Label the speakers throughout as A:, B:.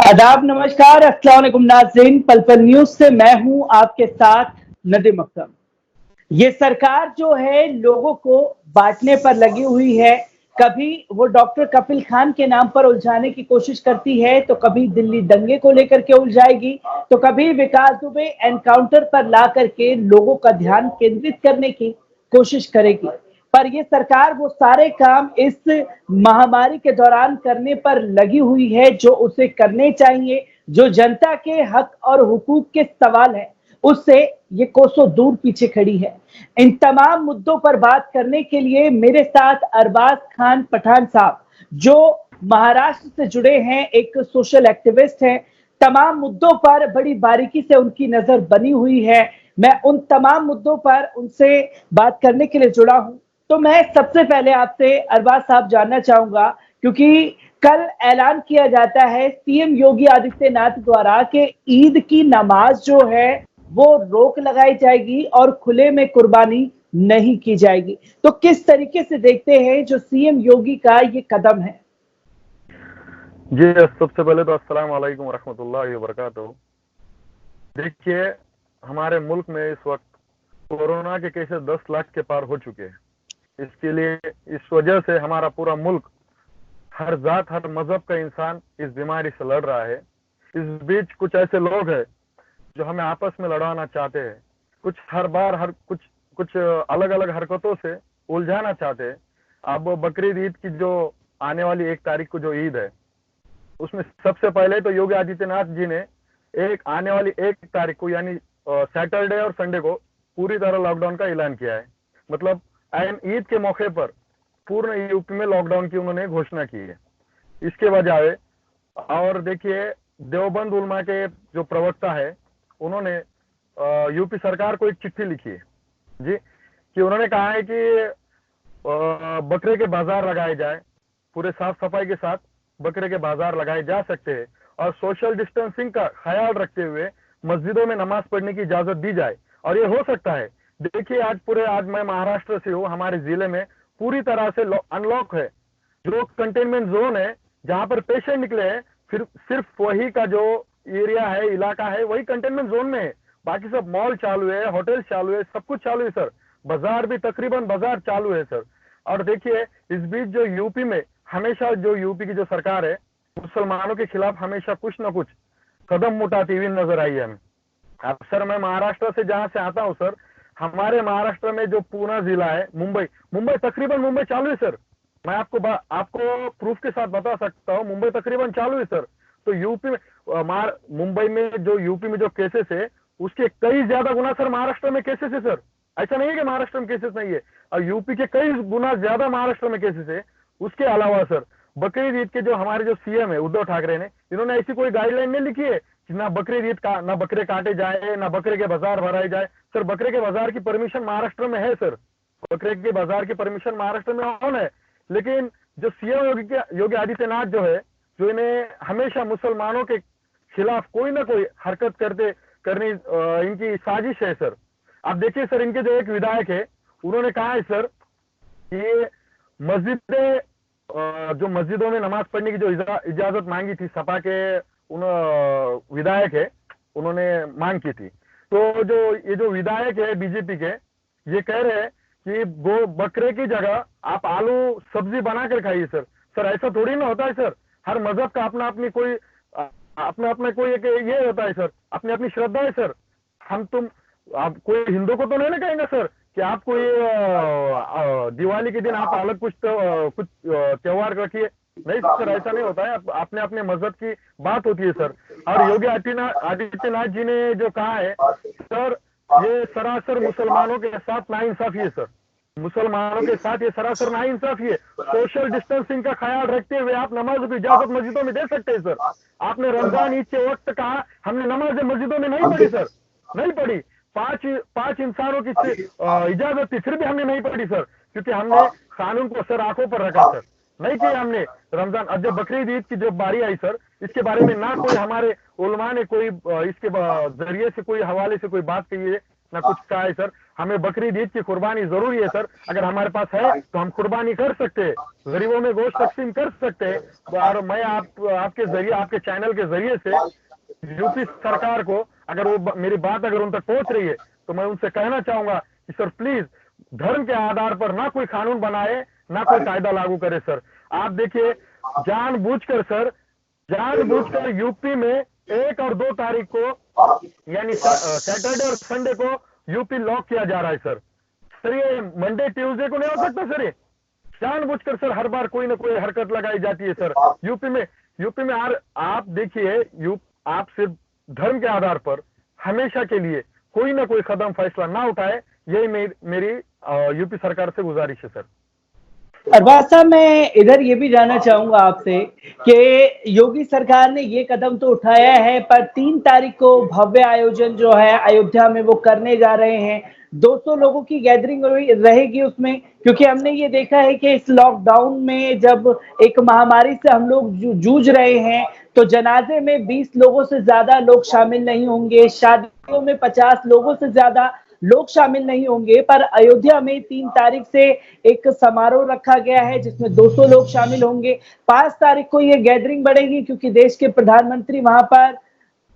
A: आदाब, नमस्कार, अस्सलाम वालेकुम नाज़रीन। पल पल न्यूज से मैं हूं आपके साथ नदीम अख्तर। ये सरकार जो है लोगों को बांटने पर लगी हुई है। कभी वो डॉक्टर कपिल खान के नाम पर उलझाने की कोशिश करती है, तो कभी दिल्ली दंगे को लेकर के उलझाएगी, तो कभी विकास दुबे एनकाउंटर पर ला करके लोगों का ध्यान केंद्रित करने की कोशिश करेगी। पर ये सरकार वो सारे काम इस महामारी के दौरान करने पर लगी हुई है जो उसे करने चाहिए। जो जनता के हक और हुकूक के सवाल है, उससे ये कोसों दूर पीछे खड़ी है। इन तमाम मुद्दों पर बात करने के लिए मेरे साथ अरबाज खान पठान साहब, जो महाराष्ट्र से जुड़े हैं, एक सोशल एक्टिविस्ट हैं। तमाम मुद्दों पर बड़ी बारीकी से उनकी नजर बनी हुई है। मैं उन तमाम मुद्दों पर उनसे बात करने के लिए जुड़ा हूं। तो मैं सबसे पहले आपसे अरबाज साहब जानना चाहूंगा, क्योंकि कल ऐलान किया जाता है सीएम योगी आदित्यनाथ द्वारा कि ईद की नमाज जो है वो रोक लगाई जाएगी और खुले में कुर्बानी नहीं की जाएगी। तो किस तरीके से देखते हैं जो सीएम योगी का ये कदम है?
B: जी, सबसे पहले तो अस्सलाम वालेकुम रहमतुल्लाहि व बरकातहू। देखिए, हमारे मुल्क में इस वक्त कोरोना के केसेस 10 लाख के पार हो चुके हैं। इसके लिए इस वजह से हमारा पूरा मुल्क, हर जात हर मजहब का इंसान इस बीमारी से लड़ रहा है। इस बीच कुछ ऐसे लोग हैं जो हमें आपस में लड़ाना चाहते हैं, कुछ हर बार हर कुछ कुछ अलग अलग हरकतों से उलझाना चाहते हैं। अब बकरीद ईद की जो आने वाली 1 तारीख को जो ईद है, उसमें सबसे पहले तो योगी आदित्यनाथ जी ने एक आने वाली 1 तारीख को यानी सैटरडे और संडे को पूरी तरह लॉकडाउन का ऐलान किया है। मतलब ईद के मौके पर पूर्ण यूपी में लॉकडाउन की उन्होंने घोषणा की है। इसके वजह और देखिए, देवबंद उलमा के जो प्रवक्ता है, उन्होंने यूपी सरकार को एक चिट्ठी लिखी है जी, कि उन्होंने कहा है कि बकरे के बाजार लगाए जाए, पूरे साफ सफाई के साथ बकरे के बाजार लगाए जा सकते हैं और सोशल डिस्टेंसिंग का ख्याल रखते हुए मस्जिदों में नमाज पढ़ने की इजाजत दी जाए। और ये हो सकता है। देखिए, आज मैं महाराष्ट्र से हूँ, हमारे जिले में पूरी तरह से अनलॉक है। जो कंटेनमेंट जोन है, जहां पर पेशेंट निकले हैं, फिर सिर्फ वही का जो एरिया है, इलाका है, वही कंटेनमेंट जोन में है। बाकी सब मॉल चालू है, होटल चालू है, सब कुछ चालू है सर। बाजार भी तकरीबन बाजार चालू है सर। और देखिए, इस बीच जो यूपी में हमेशा जो यूपी की जो सरकार है, मुसलमानों के खिलाफ हमेशा कुछ ना कुछ कदम उठाती हुई नजर आई है हमें। अब सर, मैं महाराष्ट्र से जहां से आता हूं सर, हमारे महाराष्ट्र में जो पूना जिला है, मुंबई तकरीबन मुंबई चालू है सर। मैं आपको प्रूफ के साथ बता सकता हूँ, मुंबई तकरीबन चालू है सर। तो यूपी में मुंबई में जो यूपी में जो केसेस है, उसके कई ज्यादा गुना सर महाराष्ट्र में केसेस है सर। ऐसा नहीं है कि महाराष्ट्र में केसेस नहीं है, और यूपी के कई गुना ज्यादा महाराष्ट्र में केसेस है। उसके अलावा सर, बकरीद ईद के जो हमारे जो सीएम है उद्धव ठाकरे ने, इन्होंने ऐसी कोई गाइडलाइन नहीं लिखी है कि ना बकरीद ईद का ना बकरे काटे जाए, ना बकरे के बाजार भराए जाए। सर, बकरे के बाजार की परमिशन महाराष्ट्र में है सर, बकरे के बाजार की परमिशन महाराष्ट्र में ऑन है। लेकिन जो सीएम योगी आदित्यनाथ जो है, जो इन्हें हमेशा मुसलमानों के खिलाफ कोई ना कोई हरकत करनी इनकी साजिश है सर। आप देखिए सर, इनके जो एक विधायक है, उन्होंने कहा है सर कि जो मस्जिदों में नमाज पढ़ने की जो इजाजत मांगी थी, सपा के उन विधायक है, उन्होंने मांग की थी। तो ये जो विधायक है बीजेपी के, ये कह रहे हैं कि बकरे की जगह आप आलू सब्जी बनाकर खाइए सर। सर, ऐसा थोड़ी ना होता है सर। हर मजहब का अपना अपना कोई एक ये होता है सर, अपनी अपनी श्रद्धा है सर। आप कोई हिंदू को तो नहीं ना कहेंगे सर कि आप कोई दिवाली के दिन आप अलग कुछ त्योहार रखिए। नहीं सर, ऐसा नहीं होता है। अपने अपने मजहब की बात होती है सर। और योगी आदित्यनाथ जी ने जो कहा है सर, ये सरासर मुसलमानों के साथ नाइंसाफी है सर। मुसलमानों के साथ ये सरासर नाइंसाफी है। सोशल डिस्टेंसिंग का ख्याल रखते हुए आप नमाज की इजाजत मस्जिदों में दे सकते हैं सर। आपने रमजान ईद के वक्त कहा हमने नमाज मस्जिदों में नहीं पढ़ी सर, नहीं पढ़ी। पांच इंसानों की इजाजत थी, फिर भी हमने नहीं पढ़ी सर, क्योंकि हमने कानून को सर आंखों पर रखा सर। नहीं किया हमने रमजान। अब जब बकरीद ईद की जब बारी आई सर, इसके बारे में ना कोई हमारे उलमा ने कोई इसके जरिए से कोई हवाले से कोई बात कही है, ना कुछ कहा है सर। हमें बकरीद ईद की कुर्बानी जरूरी है सर, अगर हमारे पास है तो हम कुर्बानी कर सकते हैं, गरीबों में गोश्त तकसीम कर सकते हैं। और मैं आपके जरिए, आपके चैनल के जरिए से यूपी सरकार को, अगर वो मेरी बात अगर उन तक पहुंच रही है, तो मैं उनसे कहना चाहूंगा कि सर प्लीज धर्म के आधार पर ना कोई कानून बनाए, ना कोई कायदा लागू करे सर। आप देखिए, जानबूझकर सर, जानबूझकर यूपी में 1 और 2 तारीख को, यानी सैटरडे और संडे को यूपी लॉक किया जा रहा है सर। सर ये मंडे ट्यूसडे को नहीं हो सकता सर, ये जानबूझकर सर हर बार कोई ना कोई हरकत लगाई जाती है सर यूपी में। आप देखिए, आप सिर्फ धर्म के आधार पर हमेशा के लिए कोई ना कोई कदम फैसला ना उठाए, यही मेरी यूपी सरकार से गुजारिश है सर।
A: अरबाज साहब, मैं इधर ये भी जानना चाहूंगा आपसे कि योगी सरकार ने ये कदम तो उठाया है, पर 3 तारीख को भव्य आयोजन जो है अयोध्या में वो करने जा रहे हैं। 200 लोगों की गैदरिंग रहेगी उसमें, क्योंकि हमने ये देखा है कि इस लॉकडाउन में जब एक महामारी से हम लोग जूझ रहे हैं, तो जनाजे में 20 लोगों से ज्यादा लोग शामिल नहीं होंगे, शादियों में 50 लोगों से ज्यादा लोग शामिल नहीं होंगे। पर अयोध्या में 3 तारीख से एक समारोह रखा गया है जिसमें 200 लोग शामिल होंगे। 5 तारीख को ये गैदरिंग बढ़ेगी क्योंकि देश के प्रधानमंत्री वहां पर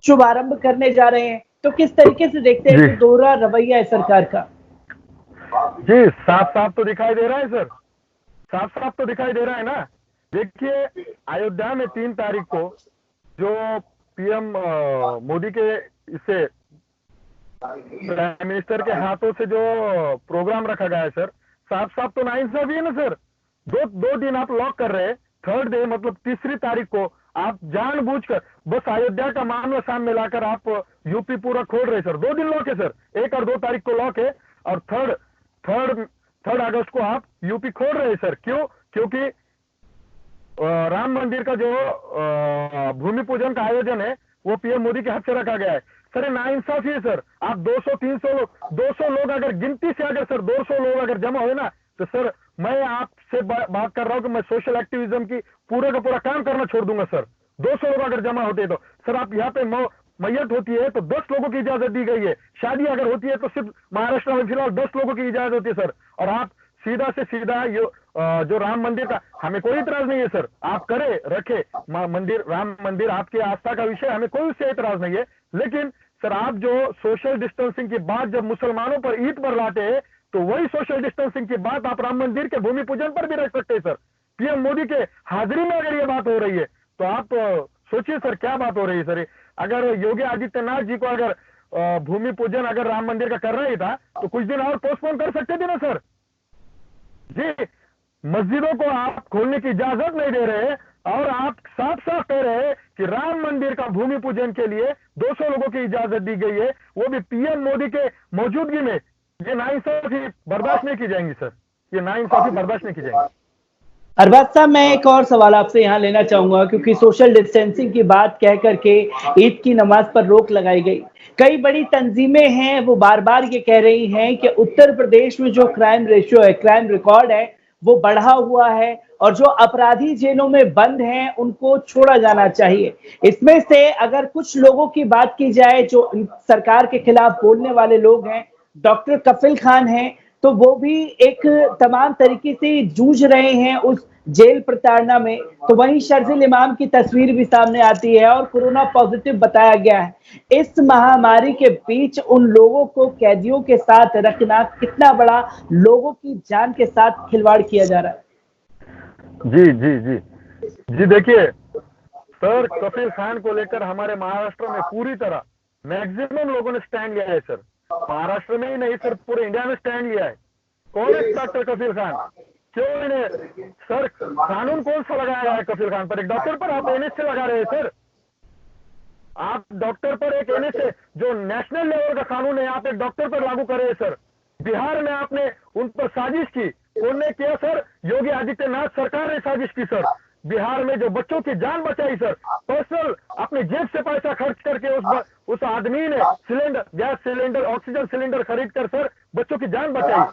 A: शुभारंभ करने जा रहे हैं। तो किस तरीके से देखते हैं जो दोहरा रवैया है सरकार का?
B: जी, साफ साफ तो दिखाई दे रहा है सर, साफ साफ तो दिखाई दे रहा है ना। देखिए, अयोध्या में 3 तारीख को जो पीएम मोदी के इससे प्राइम मिनिस्टर के हाथों से जो प्रोग्राम रखा गया है सर, साफ साफ तो नाइंसाफी है ना सर। दो दिन आप लॉक कर रहे हैं, थर्ड डे मतलब तीसरी तारीख को आप जानबूझकर बस अयोध्या का मामला सामने लाकर आप यूपी पूरा खोल रहे सर। 2 दिन लॉक है सर, 1 और 2 तारीख को लॉक है, और थर्ड अगस्त को आप यूपी खोल रहे हैं सर। क्यों? क्योंकि राम मंदिर का जो भूमि पूजन का आयोजन है वो पीएम मोदी के हाथ से रखा गया है सर। नाइंसाफी है सर। आप 200 लोग अगर गिनती से अगर सर 200 लोग अगर जमा हुए ना, तो सर मैं आपसे बात कर रहा हूं कि मैं सोशल एक्टिविज्म की पूरा का पूरा काम करना छोड़ दूंगा सर। 200 लोग अगर जमा होते तो सर, आप यहाँ पे मैयत होती है तो 10 लोगों की इजाजत दी गई है, शादी अगर होती है तो सिर्फ महाराष्ट्र में फिलहाल 10 लोगों की इजाजत होती है सर। और आप सीधा से सीधा जो राम मंदिर का, हमें कोई इतराज नहीं है सर, आप करे रखे मंदिर, राम मंदिर आपकी आस्था का विषय, हमें कोई उससे इतराज नहीं है। लेकिन सर आप जो सोशल डिस्टेंसिंग की बात जब मुसलमानों पर ईद पर लाते हैं, तो वही सोशल डिस्टेंसिंग की बात आप राम मंदिर के भूमि पूजन पर भी रख सकते हैं सर। पीएम मोदी के हाजिरी में अगर ये बात हो रही है तो आप सोचिए सर क्या बात हो रही है सर। अगर योगी आदित्यनाथ जी को अगर भूमि पूजन अगर राम मंदिर का करना ही था तो कुछ दिन और पोस्टपोन कर सकते थे ना सर जी। मस्जिदों को आप खोलने की इजाजत नहीं दे रहे, और आप साफ साफ कह रहे हैं कि राम मंदिर का भूमि पूजन के लिए 200 लोगों की इजाजत दी गई है, वो भी पीएम मोदी के मौजूदगी में। ये नाइंसाफी बर्दाश्त नहीं की जाएंगी सर, ये नाइंसाफी बर्दाश्त नहीं की जाएंगी।
A: अरबाज साहब, मैं एक और सवाल आपसे यहाँ लेना चाहूंगा, क्योंकि सोशल डिस्टेंसिंग की बात कह करके ईद की नमाज पर रोक लगाई गई। कई बड़ी तंजीमें हैं वो बार बार ये कह रही हैं कि उत्तर प्रदेश में जो क्राइम रेशियो है, क्राइम रिकॉर्ड है, वो बढ़ा हुआ है, और जो अपराधी जेलों में बंद हैं उनको छोड़ा जाना चाहिए। इसमें से अगर कुछ लोगों की बात की जाए जो सरकार के खिलाफ बोलने वाले लोग हैं, डॉक्टर कफिल खान हैं, तो वो भी एक तमाम तरीके से जूझ रहे हैं उस जेल प्रताड़ना में। तो वहीं शर्जिल इमाम की तस्वीर भी सामने आती है और कोरोना पॉजिटिव बताया गया है। इस महामारी के बीच उन लोगों को कैदियों के साथ रखना कितना बड़ा लोगों की जान के साथ खिलवाड़ किया जा रहा है?
B: जी जी जी जी, देखिए सर, कफिल खान को लेकर हमारे महाराष्ट्र में पूरी तरह मैक्सिमम लोगों ने स्टैंड लिया है सर। महाराष्ट्र में ही नहीं सर, पूरे इंडिया में स्टैंड लिया है। कौन है डॉक्टर कफिल खान? क्यों इन्हें सर कानून कौन सा लगाया है कफिल खान पर? एक डॉक्टर पर आप एनएच से लगा रहे हैं सर। आप डॉक्टर पर एक एनएच से जो नेशनल लेवल का कानून है आप एक डॉक्टर पर लागू कर रहे हैं सर। बिहार में आपने उन पर साजिश की, कौन ने किया सर? योगी आदित्यनाथ सरकार ने साजिश की सर। बिहार में जो बच्चों की जान बचाई सर, पर्सनल अपने जेब से पैसा खर्च करके उस आदमी ने cylinder, gas cylinder, oxygen cylinder खरीद कर सर बच्चों की जान बचाई।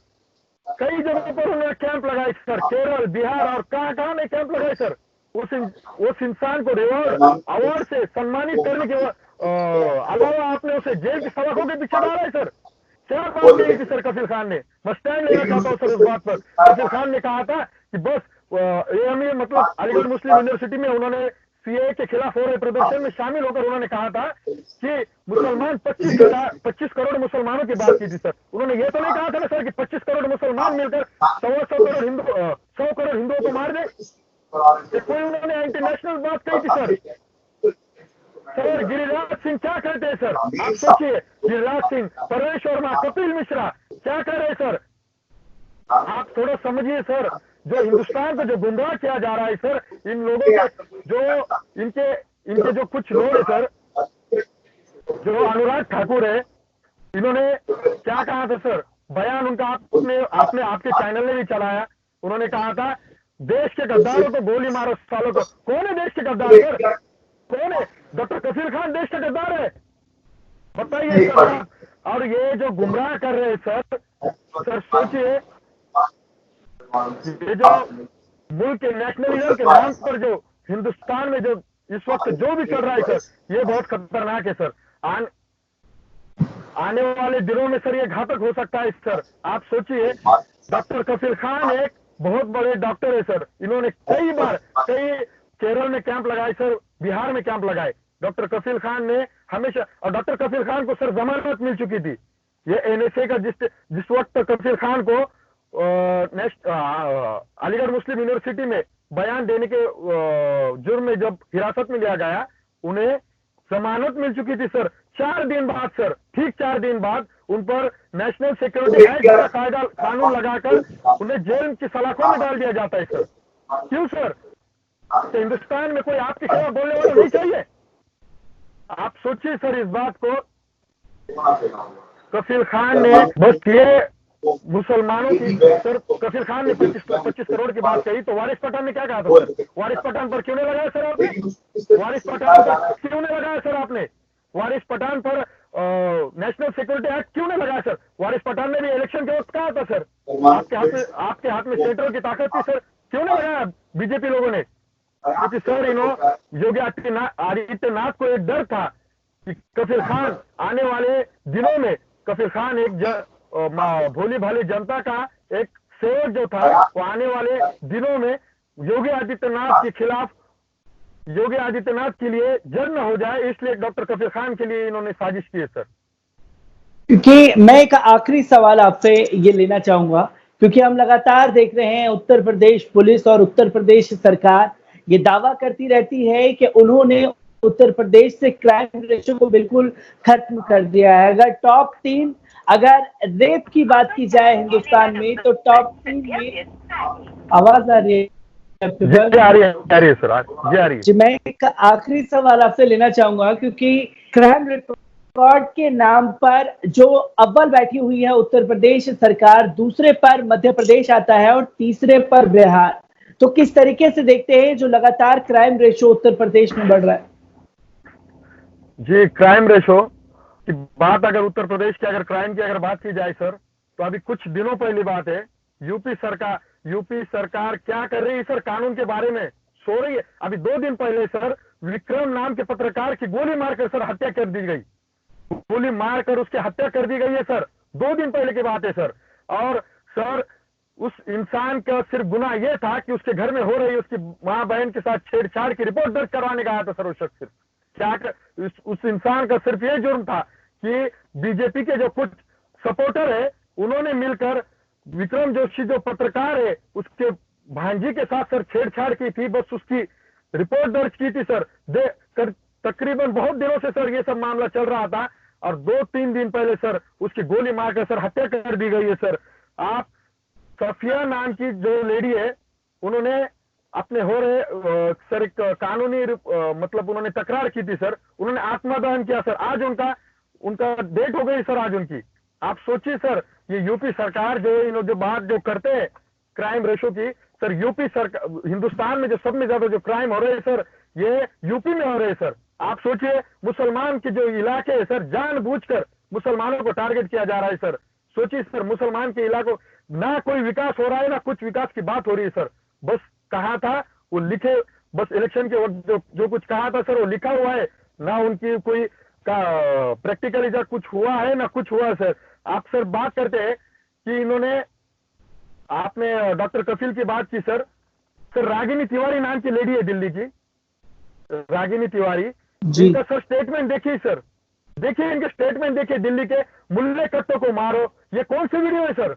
B: कई जगहों पर उन्होंने कैंप लगाए सर, केरल, बिहार और कहां ने कैंप लगाए सर। उस इंसान को रिवॉर्ड अवार्ड से सम्मानित करने के अलावा आपने उसे जेल की सलाखों के पीछे डाला है सर। क्या बात कही थी सर कफिल खान ने? मैं स्टैंड लेना चाहता हूँ सर उस बात पर। कफिल खान ने कहा था कि बस AME मतलब अलीगढ़ मुस्लिम यूनिवर्सिटी में उन्होंने CAA के खिलाफ हो रहे प्रदर्शन में शामिल होकर उन्होंने कहा था कि मुसलमान 25 करोड़ मुसलमानों की बात की थी सर। उन्होंने ये तो नहीं कहा था ना सर कि 25 करोड़ मुसलमान मिलकर 100 करोड़ हिंदुओं को मार दे। कोई उन्होंने इंटरनेशनल बात कही थी सर? सर गिरिराज सिंह क्या कहते हैं सर? आप सोचिए, गिरिराज सिंह, परवेश वर्मा, कपिल मिश्रा क्या कह रहे हैं सर? आप थोड़ा समझिए सर, जो हिंदुस्तान को जो गुमराह किया जा रहा है सर, इन लोगों के जो इनके जो कुछ लोग है सर, जो अनुराग ठाकुर है, इन्होंने क्या कहा था सर? बयान उनका आपने आपके चैनल ने भी चलाया। उन्होंने कहा था देश के गद्दारों को गोली मारो सालों को। कौन है देश के गद्दार सर? कौन है? डॉक्टर कफील खान देश का गद्दार है? बताइए सर आप। और ये जो गुमराह कर रहे हैं सर सोचिए, ये जो मुल्क के नेशनलिज्म के नाम पर जो हिंदुस्तान में जो इस वक्त जो भी चल रहा है सर, ये बहुत खतरनाक है सर। आने वाले दिनों में सर ये घातक हो सकता है सर। आप सोचिए, डॉक्टर कफील खान एक बहुत बड़े डॉक्टर है सर। इन्होंने कई केरल में कैंप लगाए सर, बिहार में कैंप लगाए। डॉक्टर कफील खान ने हमेशा, और डॉक्टर कफील खान को सर जमानत मिल चुकी थी। ये NSA का जिस वक्त कफील खान को अलीगढ़ मुस्लिम यूनिवर्सिटी में बयान देने के जुर्म में जब हिरासत में लिया गया, उन्हें जमानत मिल चुकी थी सर। 4 दिन बाद सर, ठीक 4 दिन बाद उन पर नेशनल सिक्योरिटी एक्ट का कानून लगाकर उन्हें जेल की सलाखों में डाल दिया जाता है सर। क्यों सर? तो हिंदुस्तान में कोई आपके खिलाफ बोलने वाला नहीं चाहिए? आप सोचिए सर इस बात को। कफील खान ने बस ये मुसलमानों की सर, कफील खान ने 25 करोड़ की बात कही, तो वारिस पठान ने क्या कहा था सर? वारिस पठान पर क्यों नहीं लगाया सर आपने? वारिस पठान पर क्यों नहीं लगाया सर आपने? वारिस पठान पर नेशनल सिक्योरिटी एक्ट क्यों नहीं लगाया सर? वारिस पठान ने भी इलेक्शन के वक्त कहा था सर, आपके हाथ में सेंट्रल की ताकत थी सर, क्यों नहीं लगाया बीजेपी लोगों ने? क्योंकि सर योगी आदित्यनाथ को एक डर था कि कफील खान आने वाले दिनों में, कफील खान एक भोली भाली जनता का एक सेवक जो था, वो आने वाले दिनों में योगी आदित्यनाथ के खिलाफ, योगी आदित्यनाथ के लिए जड़ न हो जाए, इसलिए डॉक्टर कफील खान के लिए इन्होंने साजिश की है सर।
A: क्योंकि मैं एक आखिरी सवाल आपसे ये लेना चाहूंगा, क्योंकि हम लगातार देख रहे हैं उत्तर प्रदेश पुलिस और उत्तर प्रदेश सरकार ये दावा करती रहती है कि उन्होंने उत्तर प्रदेश से क्राइम रेशो को बिल्कुल खत्म कर दिया है। अगर टॉप 3, अगर रेप की बात की जाए हिंदुस्तान में, तो टॉप 3 में आवाज आ रही है?
B: आ रही है सर, आ रही है।
A: जी, मैं एक आखिरी सवाल आपसे लेना चाहूंगा, क्योंकि क्राइम रिकॉर्ड के नाम पर जो अव्वल बैठी हुई है उत्तर प्रदेश सरकार, दूसरे पर मध्य प्रदेश आता है और तीसरे पर बिहार, तो किस तरीके से देखते हैं जो लगातार क्राइम रेशो उत्तर प्रदेश में बढ़ रहा है?
B: जी, क्राइम रेशो की बात अगर उत्तर प्रदेश की अगर क्राइम की अगर बात की जाए सर, तो अभी कुछ दिनों पहली बात है, यूपी सरकार क्या कर रही है सर? कानून के बारे में सो रही है। अभी 2 दिन पहले सर विक्रम नाम के पत्रकार की गोली मारकर सर हत्या कर दी गई। गोली मारकर उसकी हत्या कर दी गई है सर, 2 दिन पहले की बात है सर। और सर उस इंसान का सिर्फ गुनाह यह था कि उसके घर में हो रही उसकी मां बहन के साथ छेड़छाड़ की रिपोर्ट दर्ज करवाने का आया था सर। उस शख्स सिर्फ उस इंसान का सिर्फ यह जुर्म था कि बीजेपी के जो कुछ सपोर्टर है, उन्होंने मिलकर विक्रम जोशी जो पत्रकार है उसके भांजी के साथ सर छेड़छाड़ की थी। बस उसकी रिपोर्ट दर्ज की थी सर। तकरीबन बहुत दिनों से सर ये सब मामला चल रहा था, और 2-3 दिन पहले सर उसकी गोली मारकर सर हत्या कर दी गई है सर। आप सफिया नाम की जो लेडी है, उन्होंने अपने हो रहे सर एक कानूनी मतलब उन्होंने तकरार की थी सर, उन्होंने आत्मदहन किया सर। आज उनका डेट हो गई सर आज उनकी। आप सोचिए सर, ये यूपी सरकार जो बात जो करते हैं क्राइम रेशो की सर, यूपी सरकार, हिंदुस्तान में जो सब में ज्यादा जो क्राइम हो रहे हैं सर, ये यूपी में हो रहे हैं सर। आप सोचिए, मुसलमान के जो इलाके है सर, जानबूझकर मुसलमानों को टारगेट किया जा रहा है सर। सोचिए सर, मुसलमान के इलाकों ना कोई विकास हो रहा है, ना कुछ विकास की बात हो रही है सर। बस कहा था वो लिखे, बस इलेक्शन के वक्त जो कुछ कहा था सर वो लिखा हुआ है, ना उनकी कोई प्रैक्टिकली कुछ हुआ है ना कुछ हुआ है सर। आप सर बात करते हैं कि इन्होंने, आपने डॉक्टर कफिल की बात की सर रागिनी तिवारी नाम की लेडी है दिल्ली की, रागिनी तिवारी
A: जी।
B: इनका सर स्टेटमेंट देखिए सर, देखिए इनके स्टेटमेंट देखिए, दिल्ली के मुल्ले कट्टों को मारो, ये कौन सी वीडियो है सर?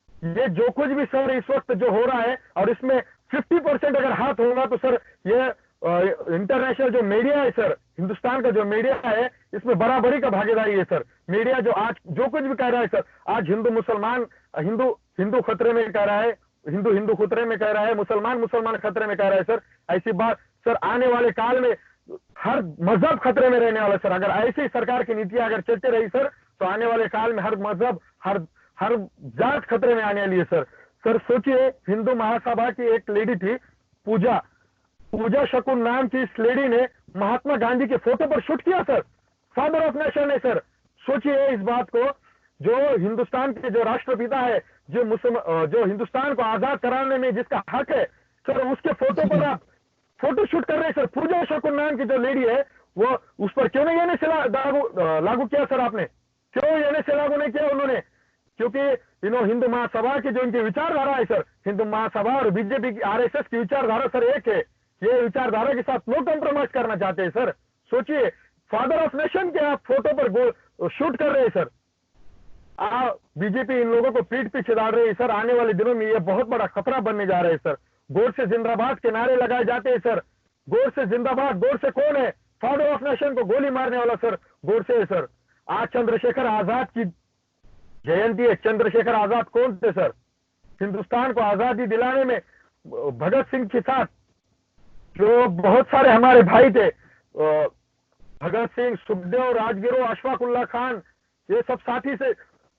B: ये जो कुछ भी सर इस वक्त जो हो रहा है, और इसमें 50% अगर हाथ होगा तो सर ये इंटरनेशनल जो मीडिया है सर, हिंदुस्तान का जो मीडिया है, इसमें बराबरी का भागीदारी है सर। मीडिया जो आज जो कुछ भी कह रहा है सर, आज हिंदू मुसलमान, हिंदू हिंदू खतरे में कह रहा है, हिंदू हिंदू खतरे में कह रहा है, मुसलमान मुसलमान खतरे में कह रहा है सर। ऐसी बात सर आने वाले काल में हर मजहब खतरे में रहने वाला सर। अगर ऐसी सरकार की नीतियां अगर चलती रही सर, तो आने वाले काल में हर मजहब, हर जात खतरे में आने वाली है सर। सर सोचिए, हिंदू महासभा की एक लेडी थी, पूजा शकुन नाम की इस लेडी ने महात्मा गांधी के फोटो पर शूट किया सर, फादर ऑफ नेशन है सर। सोचिए इस बात को, जो हिंदुस्तान के जो राष्ट्रपिता है, जो हिंदुस्तान को आजाद कराने में जिसका हक है सर, उसके फोटो पर आप फोटो शूट कर रहे हैं सर। पूजा शकुन नाम की जो लेडी है, वो उस पर क्यों नहीं एनएसए लागू किया सर? आपने क्यों एनएसए लागू नहीं किया उन्होंने? क्योंकि हिंदू महासभा की जो इनकी विचारधारा है सर, हिंदू महासभा और बीजेपी की आरएसएस की विचारधारा सर एक है। ये विचारधारा के साथ नो कॉम्प्रोमाइज करना चाहते हैं सर। सोचिए, फादर ऑफ नेशन के आप फोटो पर शूट कर रहे हैं सर। बीजेपी इन लोगों को पीठ पीछे डाल रही है सर। आने वाले दिनों में ये बहुत बड़ा खतरा बनने जा रहे हैं सर। गोडसे जिंदाबाद के नारे लगाए जाते हैं सर। गोडसे जिंदाबाद, गोडसे कौन है? फादर ऑफ नेशन को गोली मारने वाला सर गोडसे है सर। आज चंद्रशेखर आजाद की जयंती है। चंद्रशेखर आजाद कौन थे सर? हिंदुस्तान को आजादी दिलाने में भगत सिंह के साथ जो बहुत सारे हमारे भाई थे, भगत सिंह, सुखदेव, राजगुरु, अशफाक उल्लाह खान, ये सब साथी से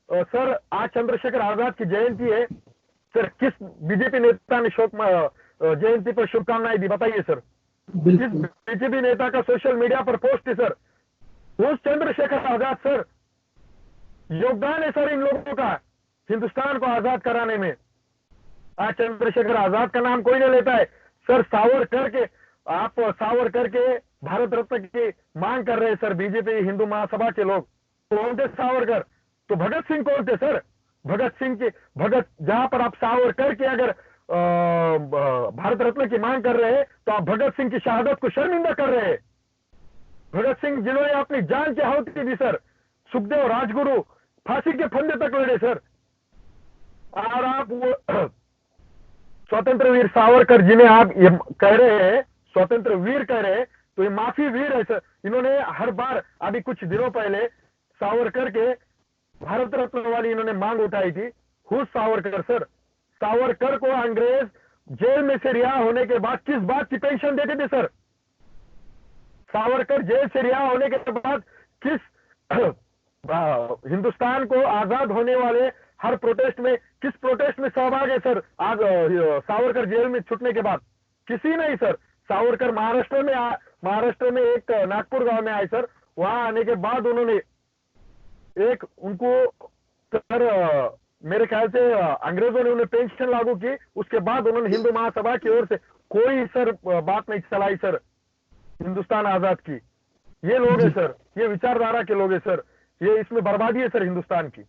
B: सर आज चंद्रशेखर आजाद की जयंती है सर। किस बीजेपी नेता ने जयंती पर शुभकामनाएं दी बताइए सर? किस बीजेपी नेता का सोशल मीडिया पर पोस्ट है सर? उस चंद्रशेखर आजाद सर, योगदान है सर इन लोगों का हिंदुस्तान को आजाद कराने में। आज चंद्रशेखर आजाद का नाम कोई नहीं लेता है सर। सावरकर के भारत रत्न की मांग कर रहे हैं सर बीजेपी हिंदू महासभा के लोग। कौन थे सावरकर? तो भगत सिंह कौन थे सर? भगत जहां पर आप सावरकर के अगर भारत रत्न की मांग कर रहे हैं, तो आप भगत सिंह की शहादत को शर्मिंदा कर रहे हैं। भगत सिंह जिन्होंने अपनी जान की आहुति दी सर, सुखदेव, राजगुरु फांसी के फंदे तक लड़े सर। और आप वो स्वतंत्र वीर सावरकर जिन्हें आप ये कह रहे हैं, स्वतंत्र वीर कह रहे हैं, तो ये माफी वीर है सर। इन्होंने हर बार, अभी कुछ दिनों पहले सावरकर के भारत रत्न वाली इन्होंने मांग उठाई थी। Whose Savarkar sir? सावरकर को अंग्रेज जेल में से रिहा होने के बाद किस बात की पेंशन देते थे सर? सावरकर जेल से रिहा होने के बाद किस हिंदुस्तान को आजाद होने वाले हर प्रोटेस्ट में, किस प्रोटेस्ट में सहभाग है सर? आज सावरकर जेल में छूटने के बाद किसी नहीं सर। सावरकर महाराष्ट्र में एक नागपुर गांव में आए सर। वहां आने के बाद उन्होंने एक उनको सर मेरे ख्याल से अंग्रेजों ने उन्हें पेंशन लागू की। उसके बाद उन्होंने हिंदू महासभा की ओर से कोई सर बात नहीं चलाई सर हिंदुस्तान आजाद की। ये लोग हैं सर, ये विचारधारा के लोग हैं सर। ये इसमें बर्बादी है सर हिंदुस्तान की।